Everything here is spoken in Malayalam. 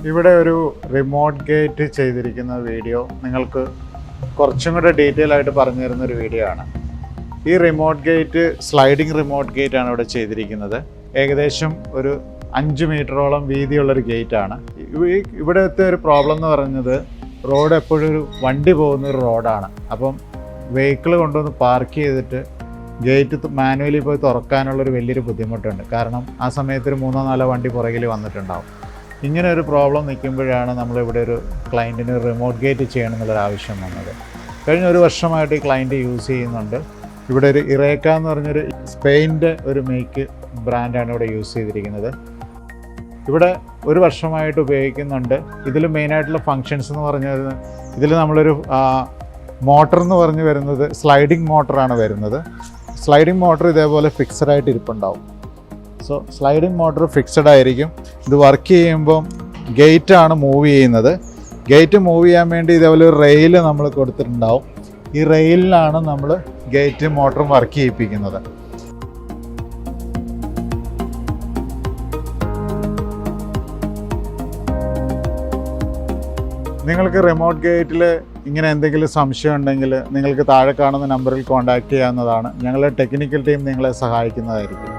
ഇവിടെ ഒരു റിമോട്ട് ഗേറ്റ് ചെയ്തിരിക്കുന്ന വീഡിയോ നിങ്ങൾക്ക് കുറച്ചും കൂടെ ഡീറ്റെയിൽ ആയിട്ട് പറഞ്ഞു തരുന്ന ഒരു വീഡിയോ ആണ്. ഈ remote gate sliding remote gate ആണ് ഇവിടെ ചെയ്തിരിക്കുന്നത്. ഏകദേശം ഒരു 5 മീറ്ററോളം വീതിയുള്ളൊരു ഗേറ്റാണ്. ഇവിടുത്തെ ഒരു പ്രോബ്ലം എന്ന് പറയുന്നത് റോഡ് എപ്പോഴും ഒരു വണ്ടി പോകുന്ന ഒരു റോഡാണ്. അപ്പം വെഹിക്കിൾ കൊണ്ടുവന്ന് പാർക്ക് ചെയ്തിട്ട് ഗേറ്റ് മാനുവലി പോയി തുറക്കാനുള്ളൊരു വലിയൊരു ബുദ്ധിമുട്ടുണ്ട്. കാരണം ആ സമയത്ത് ഒരു 3-4 വണ്ടി പുറകിൽ വന്നിട്ടുണ്ടാവും. ഇങ്ങനെ ഒരു പ്രോബ്ലം നിൽക്കുമ്പോഴാണ് നമ്മളിവിടെ ഒരു ക്ലയൻറ്റിന് റിമോട്ട് ഗേറ്റ് ചെയ്യണം എന്നുള്ളൊരു ആവശ്യം വന്നത്. കഴിഞ്ഞ 1 വർഷമായിട്ട് ഈ ക്ലയൻറ്റ് യൂസ് ചെയ്യുന്നുണ്ട്. ഇവിടെ ഒരു ഇറേക്ക എന്ന് പറഞ്ഞൊരു സ്പെയിൻ്റെ ഒരു മേക്ക് ബ്രാൻഡാണ് ഇവിടെ യൂസ് ചെയ്തിരിക്കുന്നത്. ഇവിടെ 1 വർഷമായിട്ട് ഉപയോഗിക്കുന്നുണ്ട്. ഇതിൽ മെയിനായിട്ടുള്ള ഫങ്ഷൻസ് എന്ന് പറഞ്ഞത് ഇതിൽ നമ്മളൊരു മോട്ടർ എന്ന് പറഞ്ഞ് വരുന്നത് സ്ലൈഡിങ് മോട്ടറാണ് വരുന്നത്. സ്ലൈഡിങ് മോട്ടർ ഇതേപോലെ ഫിക്സഡ് ആയിട്ട് ഇരിപ്പുണ്ടാവും. സോ സ്ലൈഡിങ് മോട്ടർ ഫിക്സഡ് ആയിരിക്കും. ഇത് വർക്ക് ചെയ്യുമ്പം ഗേറ്റാണ് മൂവ് ചെയ്യുന്നത്. ഗേറ്റ് മൂവ് ചെയ്യാൻ വേണ്ടി ഇതേപോലെ ഒരു റെയിൽ നമ്മൾ കൊടുത്തിട്ടുണ്ടാവും. ഈ റെയിലിലാണ് നമ്മൾ ഗേറ്റ് മോട്ടറും വർക്ക് ചെയ്യിപ്പിക്കുന്നത്. നിങ്ങൾക്ക് റിമോട്ട് ഗേറ്റിൽ ഇങ്ങനെ എന്തെങ്കിലും സംശയം ഉണ്ടെങ്കിൽ നിങ്ങൾക്ക് താഴെ കാണുന്ന നമ്പറിൽ കോൺടാക്റ്റ് ചെയ്യാവുന്നതാണ്. ഞങ്ങളുടെ ടെക്നിക്കൽ ടീം നിങ്ങളെ സഹായിക്കുന്നതായിരിക്കും.